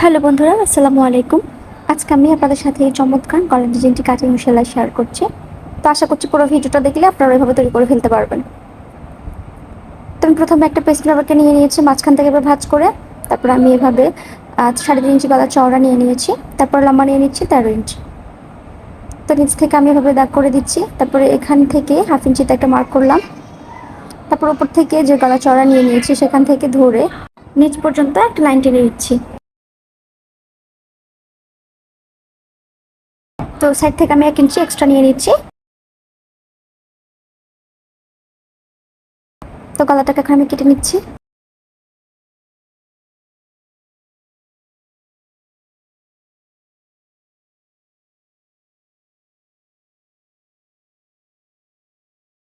Hello বন্ধুরা, আসসালামু আলাইকুম। আজকে আমি আপনাদের সাথে এই চমৎকার গলার ডিজাইনটি কাটিং ও সেলাই শেয়ার করছি। তো আশা করছি পুরো ভিডিওটা দেখলে আপনারা এভাবে তৈরি করে ফেলতে পারবেন। তো আমি প্রথমে একটা পেস্ট পেপারকে নিয়ে নিয়েছি, মাঝখান থেকে এভাবে ভাঁজ করে। তারপর আমি এভাবে 3.5 ইঞ্চি গলার চওড়া নিয়ে নিয়েছি। তারপর লম্বা নিয়ে নিচ্ছি 13 ইঞ্চি। তো নিচ থেকে আমি এভাবে দাগ করে দিচ্ছি। তারপরে এখান থেকে 1/2 ইঞ্চিতে একটা মার্ক করলাম। তারপর উপর থেকে যে গলা চওড়া নিয়ে নিয়েছি সেখান থেকে ধরে নিচ পর্যন্ত একটা লাইন টেনে নিচ্ছি। তো সাইড থেকে আমি 1 ইঞ্চি এক্সট্রা নিয়ে নিচ্ছি। তো গলাটাকে এখন আমি কেটে নিচ্ছি।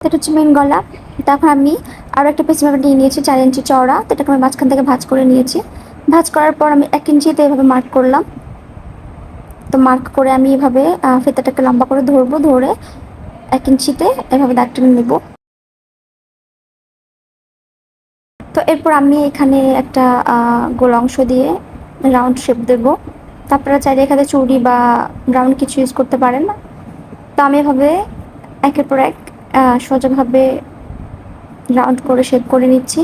এটা হচ্ছে মেন গলা। তারপর আমি আরও একটা পিস এভাবে নিয়ে নিয়েছি 4 ইঞ্চি চওড়া। তো এটাকে আমি মাঝখান থেকে ভাঁজ করে নিয়েছি। ভাঁজ করার পর আমি 1 ইঞ্চিতে এভাবে মার্ক করলাম। তো মার্ক করে আমি এভাবে ফিতাটাকে লম্বা করে ধরবো, ধরে 1 ইঞ্চিতে এভাবে দাগ টেনে নেব। তো এরপর আমি এখানে একটা গোল অংশ দিয়ে রাউন্ড শেপ দেব। তারপরে চাইলে এখানে চুড়ি বা রাউন্ড কিছু ইউজ করতে পারেন। তো আমি এভাবে একের পর এক সোজাভাবে রাউন্ড করে শেপ করে নিচ্ছি।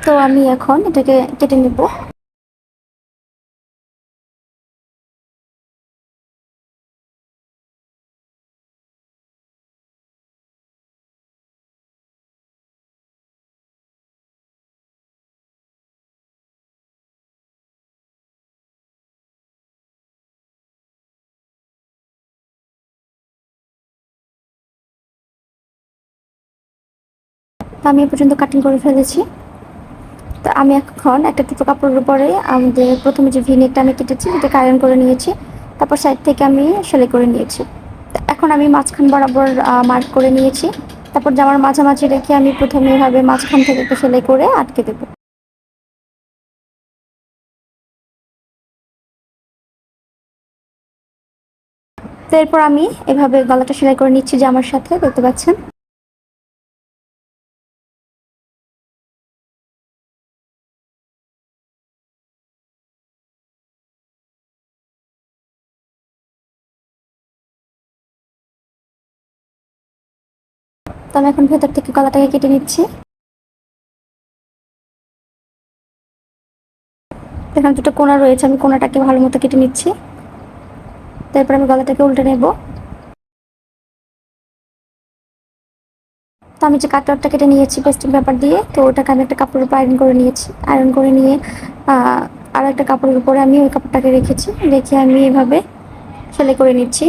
তো আমি এখন এটাকে কেটে নেব। তো আমি এ পর্যন্ত কাটিং করে ফেলেছি। তো আমি এখন একটা দুটো কাপড়ের উপরে আমাদের প্রথমে যে ভিনেকটা আমি কেটেছি সেটাকে আয়রন করে নিয়েছি। তারপর সাইড থেকে আমি সেলাই করে নিয়েছি। তো এখন আমি মাঝখান বরাবর মার্ক করে নিয়েছি। তারপর জামার মাঝামাঝি রেখে আমি প্রথমে এভাবে মাঝখান থেকে একটু সেলাই করে আটকে দেবো। তো এরপর আমি এভাবে গলাটা সেলাই করে নিচ্ছি জামার সাথে, দেখতে পাচ্ছেন। তো আমি এখন ভেতর থেকে গলাটাকে কেটে নিচ্ছি। এখানে দুটো কোণা রয়েছে, আমি কোণাটাকে ভালো মতো কেটে নিচ্ছি। তারপর আমি গলাটাকে উল্টে নেব। তো আমি যে কাটওয়ার্কটা কেটে নিয়েছি পেস্টিং পেপার দিয়ে, তো ওটাকে আমি একটা কাপড়ের উপর আয়রন করে নিয়েছি। আয়রন করে নিয়ে আর একটা কাপড়ের উপরে আমি ওই কাপড়টাকে রেখেছি, রেখে আমি এভাবে সেলাই করে নিচ্ছি।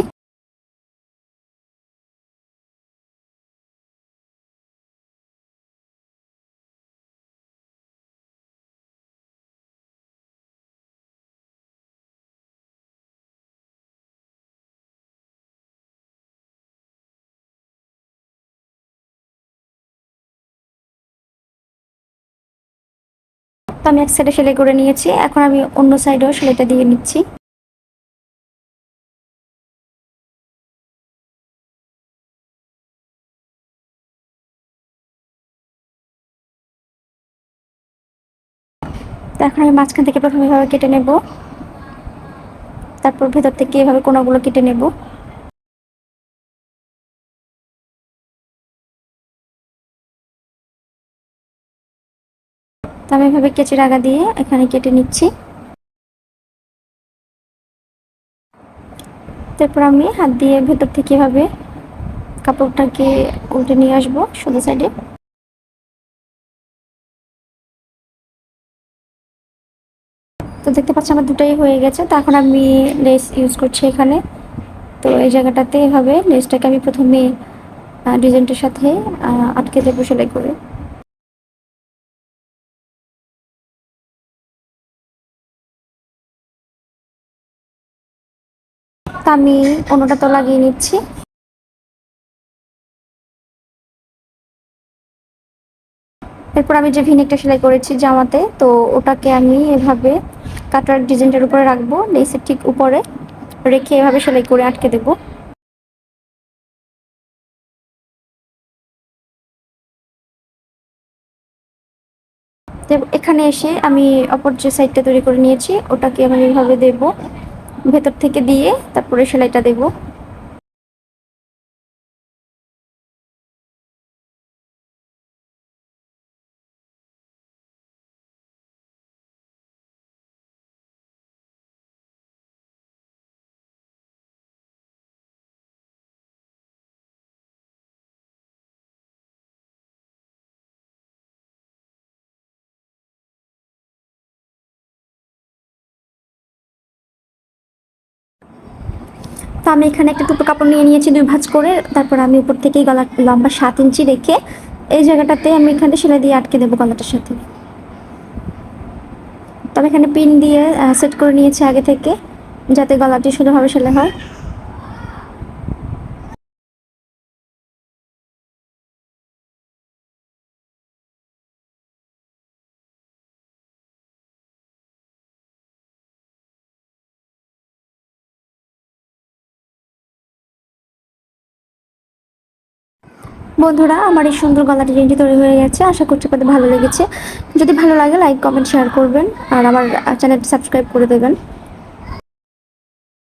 তো আমি এক সাইডে সেলাই করে নিয়েছি, এখন আমি অন্য সাইডেও সেলাইটা দিয়ে নিচ্ছি। তো এখন আমি মাঝখান থেকে প্রথমে এভাবে কেটে নেব, তারপর ভেতর থেকে এভাবে কোণাগুলো কেটে নেব। তো আমি এভাবে কেচের আগা দিয়ে এখানে কেটে নিচ্ছি। তারপর আমি হাত দিয়ে ভেতর থেকে এভাবে কাপড়টাকে উল্টে নিয়ে আসবো সোজা সাইডে। তো দেখতে পাচ্ছি আমার দুটাই হয়ে গেছে। তো এখন আমি লেস ইউজ করছি এখানে। তো এই জায়গাটাতে এভাবে লেসটাকে আমি প্রথমে ডিজাইনটার সাথে আটকে দেবো সেলাই করে। তো আমি অন্যটা তো লাগিয়ে নিচ্ছি। এরপর আমি যে ভিনেকটা সেলাই করেছি জামাতে, তো ওটাকে আমি এভাবে কাটার ডিজাইনটার উপরে রাখবো, লেসের ঠিক উপরে রেখে এভাবে সেলাই করে আটকে দেবো। তো এখানে এসে আমি অপর যে সাইডটা তৈরি করে নিয়েছি ওটাকে আমি এইভাবে দেব, ভেতর থেকে দিয়ে তারপরে সেলাইটা দেব। তো আমি এখানে একটা টুকরো কাপড় নিয়ে নিয়েছি 2 ভাঁজ করে, তারপর আমি উপর থেকেই গলা লম্বা 7 ইঞ্চি রেখে এই জায়গাটাতে আমি এখানে সেলাই দিয়ে আটকে দেবো গলাটার সাথে। তো আমি এখানে পিন দিয়ে সেট করে নিয়েছি আগে থেকে, যাতে গলাটি সোজাভাবে সেলাই হয়। বন্ধুরা, আমার এই সুন্দর গলা ডিজাইনটি তৈরি হয়ে গেছে। আশা করছি আপনাদের ভালো লেগেছে। যদি ভালো লাগে লাইক কমেন্ট শেয়ার করবেন আর আমার চ্যানেলটি সাবস্ক্রাইব করে দেবেন।